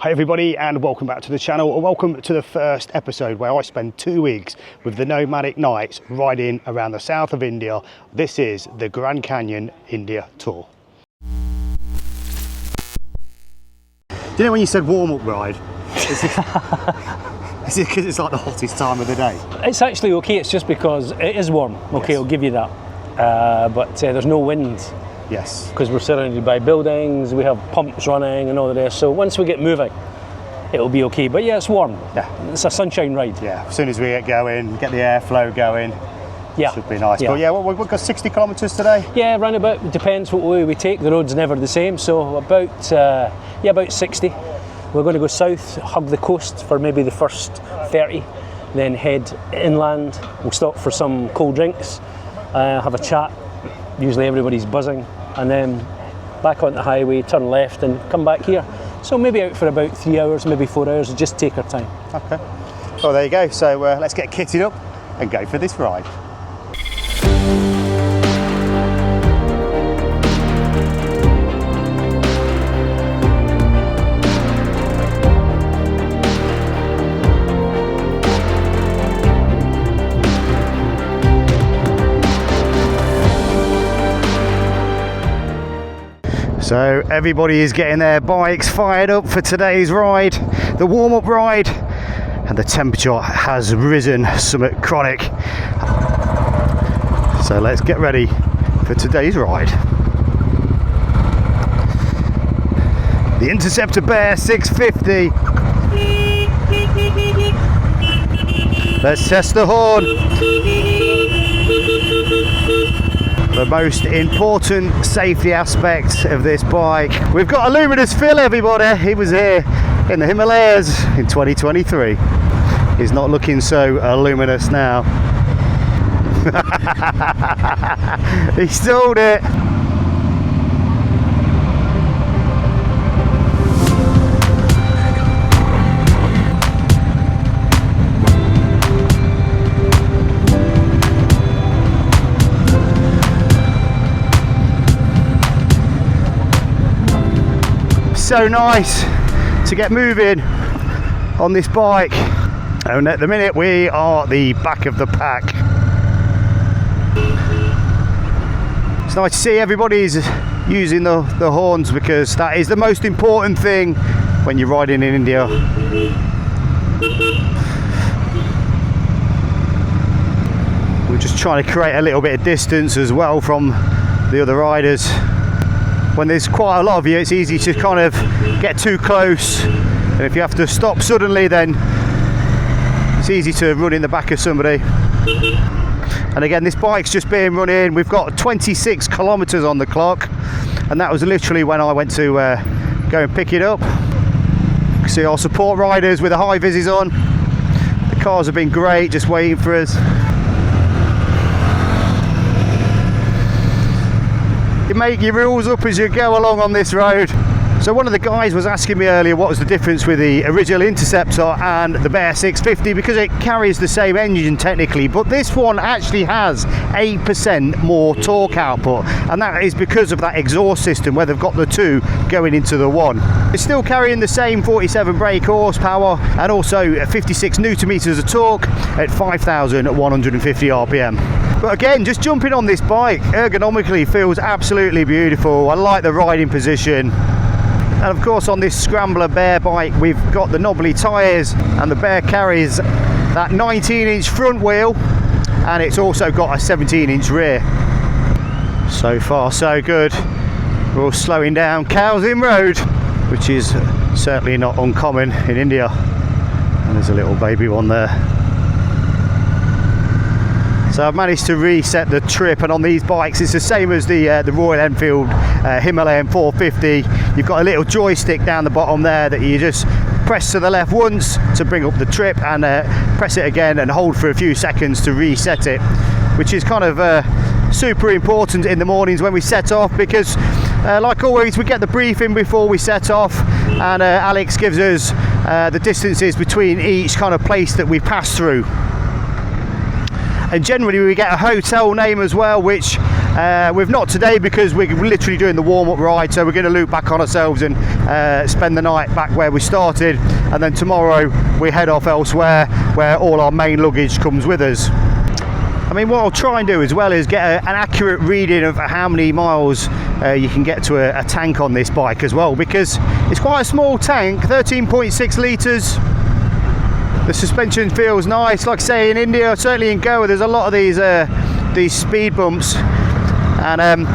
Hi everybody and welcome back to the channel, or welcome to the first episode where I spend 2 weeks with the Nomadic Knights riding around the south of India. This is the Grand Canyon India Tour. Do you know when you said warm-up ride? Is it because it's like the hottest time of the day? It's actually okay, it's just because it is warm. Okay, yes. I'll give you that. But there's no wind. Yes. Because we're surrounded by buildings, we have pumps running and all the rest. So once we get moving, it'll be okay. But yeah, it's warm. Yeah. It's a sunshine ride. Yeah, as soon as we get going, get the airflow going, yeah, should be nice. Yeah. But yeah, we've got 60 kilometres today? Yeah, round about. It depends what way we take. The road's never the same. So about 60. We're going to go south, hug the coast for maybe the first 30, then head inland. We'll stop for some cold drinks, have a chat. Usually everybody's buzzing, and then back on the highway, turn left and come back here. So maybe out for about 3 hours, maybe 4 hours, and just take our time. Okay. Well, there you go. So let's get kitted up and go for this ride. So everybody is getting their bikes fired up for today's ride, the warm-up ride, and the temperature has risen somewhat chronic. So let's get ready for today's ride. The Interceptor Bear 650. Let's test the horn. The most important safety aspect of this bike. We've got a luminous Phil, everybody. He was here in the Himalayas in 2023. He's not looking so luminous now. He stalled it. So nice to get moving on this bike, and at the minute we are the back of the pack. It's nice to see everybody's using the horns, because that is the most important thing when you're riding in India. We're just trying to create a little bit of distance as well from the other riders. When there's quite a lot of you, it's easy to kind of get too close, and if you have to stop suddenly, then it's easy to run in the back of somebody. And again, this bike's just being run in. We've got 26 kilometers on the clock, and that was literally when I went to go and pick it up. See our support riders with the high vises on. The cars have been great, just waiting for us. You make your rules up as you go along on this road. So one of the guys was asking me earlier what was the difference with the original Interceptor and the Bear 650, because it carries the same engine technically, but this one actually has 8% more torque output, and that is because of that exhaust system where they've got the two going into the one. It's still carrying the same 47 brake horsepower and also 56 newton meters of torque at 5,150 RPM. But again, just jumping on this bike ergonomically feels absolutely beautiful. I like the riding position. And of course, on this Scrambler Bear bike, we've got the knobbly tyres, and the Bear carries that 19-inch front wheel, and it's also got a 17-inch rear. So far, so good. We're all slowing down Cowsing Road, which is certainly not uncommon in India. And there's a little baby one there. So I've managed to reset the trip, and on these bikes it's the same as the Royal Enfield Himalayan 450. You've got a little joystick down the bottom there that you just press to the left once to bring up the trip, and press it again and hold for a few seconds to reset it, which is kind of super important in the mornings when we set off, because like always we get the briefing before we set off, and Alex gives us the distances between each kind of place that we pass through. And generally we get a hotel name as well, which We've not today because we're literally doing the warm-up ride, so we're going to loop back on ourselves and spend the night back where we started, and then tomorrow we head off elsewhere where all our main luggage comes with us. I mean, what I'll try and do as well is get an accurate reading of how many miles you can get to a tank on this bike as well, because it's quite a small tank, 13.6 litres. The suspension feels nice. Like I say, in India, certainly in Goa, there's a lot of these speed bumps, and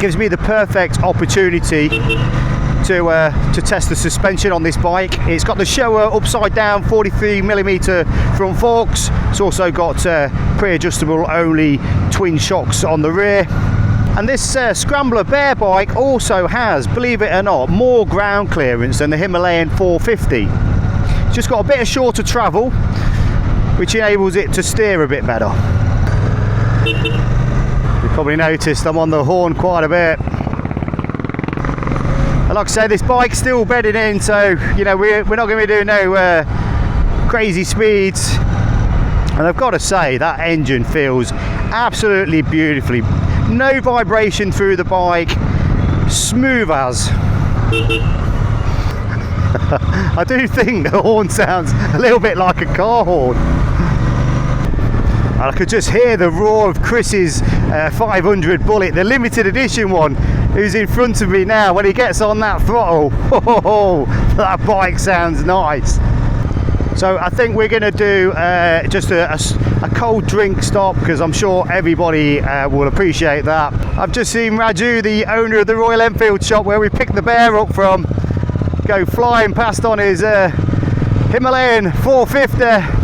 gives me the perfect opportunity to test the suspension on this bike. It's got the Showa upside down 43mm front forks. It's also got pre-adjustable only twin shocks on the rear. And this Scrambler Bear bike also has, believe it or not, more ground clearance than the Himalayan 450. It's just got a bit of shorter travel, which enables it to steer a bit better. You probably noticed I'm on the horn quite a bit. And like I say, this bike's still bedding in, so you know we're not going to be doing no crazy speeds. And I've got to say, that engine feels absolutely beautifully. No vibration through the bike, smooth as. I do think the horn sounds a little bit like a car horn. And I could just hear the roar of Chris's 500 Bullet, the limited edition one, who's in front of me now. When he gets on that throttle, oh, that bike sounds nice. So I think we're going to do just a cold drink stop, because I'm sure everybody will appreciate that. I've just seen Raju, the owner of the Royal Enfield shop where we picked the Bear up from, go flying past on his Himalayan 450.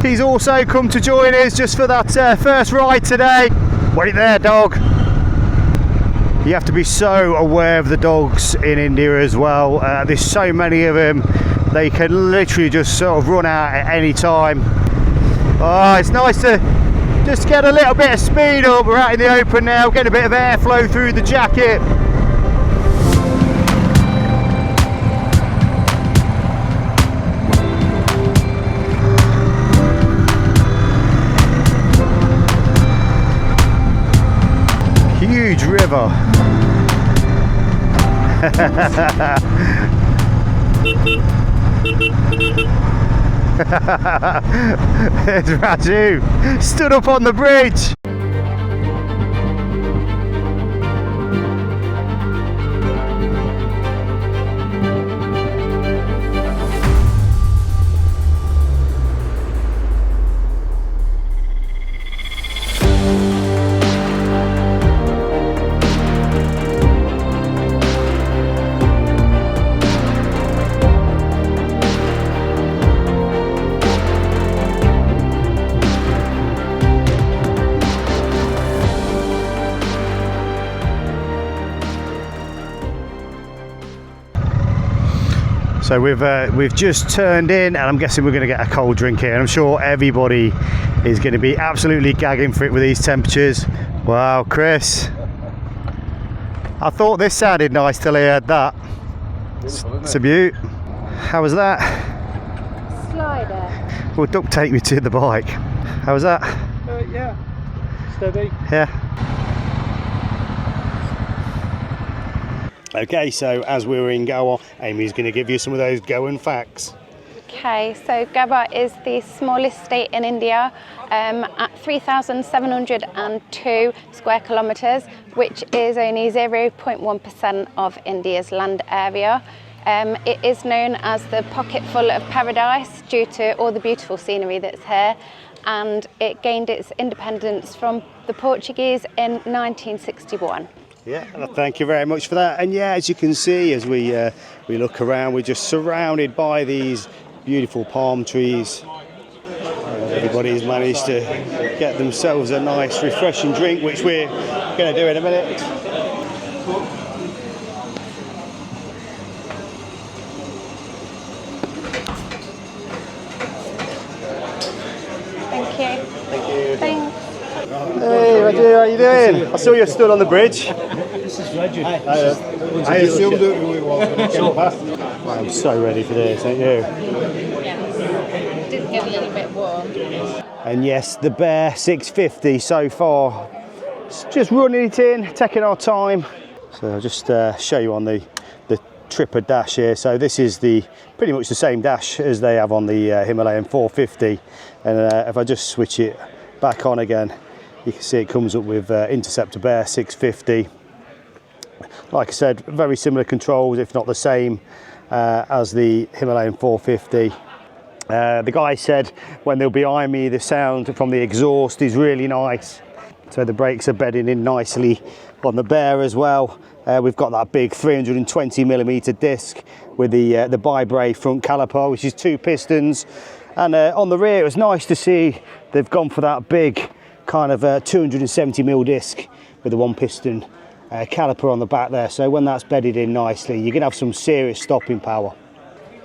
He's also come to join us just for that first ride today. Wait there, dog. You have to be so aware of the dogs in India as well. There's so many of them. They can literally just sort of run out at any time. Oh, it's nice to just get a little bit of speed up. We're out in the open now, get a bit of airflow through the jacket. Huge river. There's Raju, stood up on the bridge. So we've just turned in, and I'm guessing we're going to get a cold drink here, and I'm sure everybody is going to be absolutely gagging for it with these temperatures. Wow, Chris, I thought this sounded nice till I heard that. It's a beaut. How was that? Slider. Well, duct tape me to the bike. How was that? Yeah, steady. Yeah. Okay, so as we were in Goa, Amy's going to give you some of those Goan facts. Okay, so Goa is the smallest state in India at 3,702 square kilometres, which is only 0.1% of India's land area. It is known as the pocket full of paradise due to all the beautiful scenery that's here, and it gained its independence from the Portuguese in 1961. Yeah, thank you very much for that. And yeah, as you can see, as we look around, we're just surrounded by these beautiful palm trees. Everybody's managed to get themselves a nice refreshing drink, which we're going to do in a minute. Thank you. Thank you. Thanks. Hey, Raju, how you doing? I saw you stood on the bridge. This is Raju. I assumed that we were getting past. I'm so ready for this, ain't you? Yes. It did get a little bit warm. And yes, the Bear 650 so far just running it in, taking our time. So I'll just show you on the Tripper dash here. So this is pretty much the same dash as they have on the Himalayan 450, and if I just switch it back on again, you can see it comes up with Interceptor Bear 650. Like I said, very similar controls, if not the same as the Himalayan 450. The guy said when they'll be eyeing me, the sound from the exhaust is really nice. So the brakes are bedding in nicely on the Bear as well. We've got that big 320mm disc with the bi-bray front caliper, which is 2 pistons. And on the rear, it was nice to see they've gone for that big kind of 270mm disc with the 1 piston caliper on the back there. So when that's bedded in nicely, you're going to have some serious stopping power.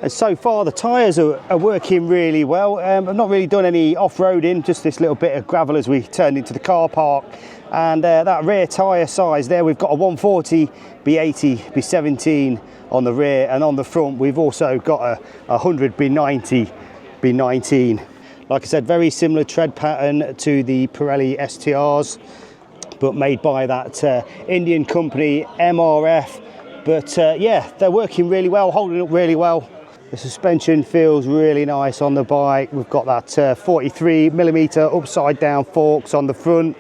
And so far the tyres are working really well. I've not really done any off-roading, just this little bit of gravel as we turned into the car park. And that rear tyre size there, we've got a 140 B80 B17 on the rear, and on the front we've also got a 100 B90 B19. Like I said, very similar tread pattern to the Pirelli STRs, but made by that Indian company MRF. But yeah, they're working really well, holding up really well. The suspension feels really nice on the bike. We've got that 43mm upside down forks on the front.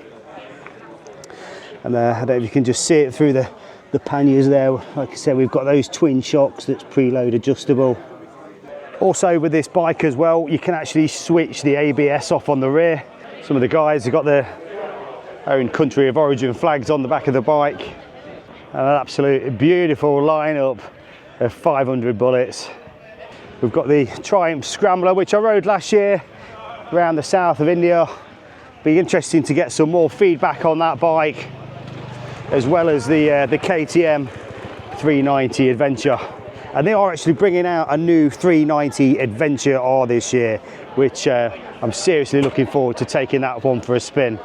And I don't know if you can just see it through the panniers there. Like I said, we've got those twin shocks that's preload adjustable. Also with this bike as well, you can actually switch the ABS off on the rear. Some of the guys have got their own country of origin flags on the back of the bike. And an absolute beautiful lineup of 500 bullets. We've got the Triumph Scrambler, which I rode last year around the south of India. Be interesting to get some more feedback on that bike, as well as the KTM 390 Adventure. And they are actually bringing out a new 390 Adventure R this year, which I'm seriously looking forward to taking that one for a spin.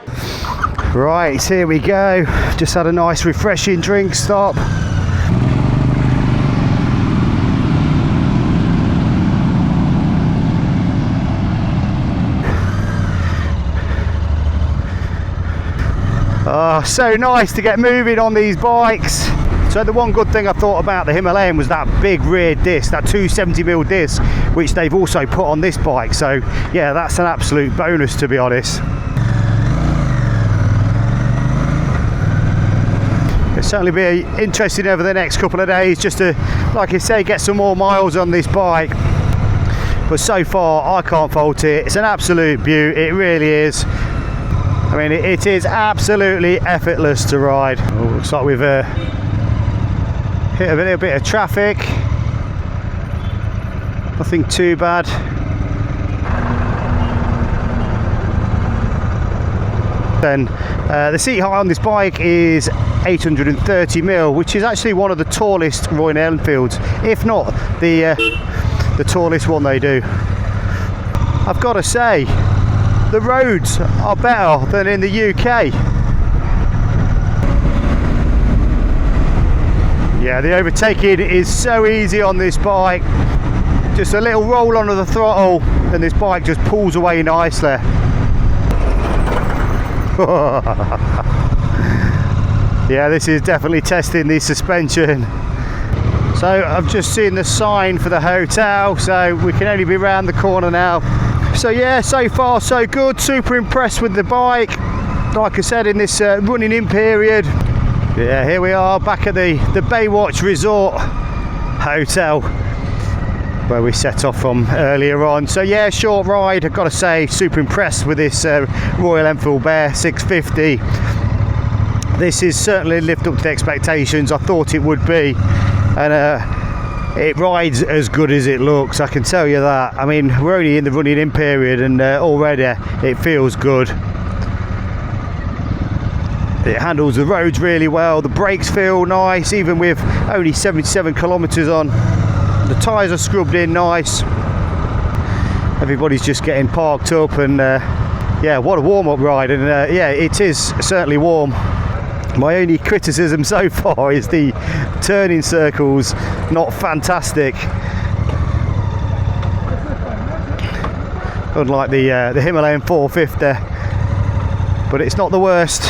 Right, here we go. Just had a nice refreshing drink stop. Oh, so nice to get moving on these bikes. So the one good thing I thought about the Himalayan was that big rear disc, that 270mm disc, which they've also put on this bike. So yeah, that's an absolute bonus, to be honest. It'll certainly be interesting over the next couple of days just to, like I say, get some more miles on this bike. But so far I can't fault it. It's an absolute beaut, it really is. I mean, it is absolutely effortless to ride. Oh, looks like we've hit a little bit of traffic. Nothing too bad. Then the seat height on this bike is 830mm, which is actually one of the tallest Royal Enfields, if not the tallest one they do. I've got to say, the roads are better than in the UK. Yeah, the overtaking is so easy on this bike. Just a little roll onto the throttle and this bike just pulls away nicely. Yeah, this is definitely testing the suspension. So I've just seen the sign for the hotel, so we can only be round the corner now. So yeah, so far so good, super impressed with the bike. Like I said, in this running in period. Yeah, here we are back at the Baywatch Resort Hotel, where we set off from earlier on. So yeah, short ride, I've got to say, super impressed with this Royal Enfield Bear 650. This is certainly lived up to the expectations I thought it would be, and it rides as good as it looks, I can tell you that. I mean, we're only in the running in period and already it feels good. It handles the roads really well, the brakes feel nice, even with only 77 kilometres on. The tyres are scrubbed in nice. Everybody's just getting parked up, and yeah, what a warm-up ride, and yeah, it is certainly warm. My only criticism so far is the turning circles, not fantastic. Unlike the Himalayan 450, but it's not the worst.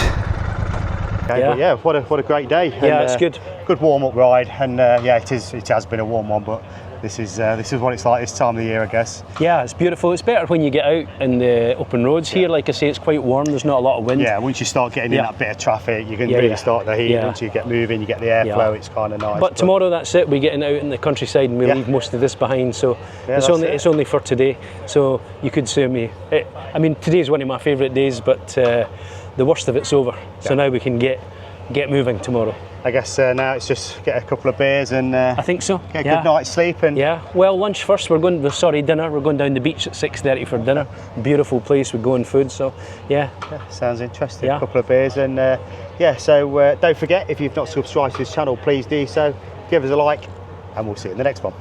Okay, Yeah. but yeah, what a great day. Yeah, it's good. Good warm-up ride, and yeah, it has been a warm one, but this is what it's like this time of the year, I guess. Yeah, it's beautiful. It's better when you get out in the open roads here. Like I say, it's quite warm. There's not a lot of wind. Yeah, once you start getting in that bit of traffic, you can Yeah, really yeah. start the heat. Yeah. Once you get moving, you get the airflow. It's kind of nice. But tomorrow, that's it. We're getting out in the countryside, and we leave most of this behind. So it's only for today. So you could sue me. I mean, today's one of my favourite days, but the worst of it's over. So now we can get moving tomorrow. I guess now it's just get a couple of beers and I think so. get a good night's sleep. And yeah, well, lunch first. Dinner. We're going down the beach at 6:30 for dinner. Beautiful place with going food. So yeah, sounds interesting. Yeah. A couple of beers and so don't forget, if you've not subscribed to this channel, please do so. Give us a like, and we'll see you in the next one.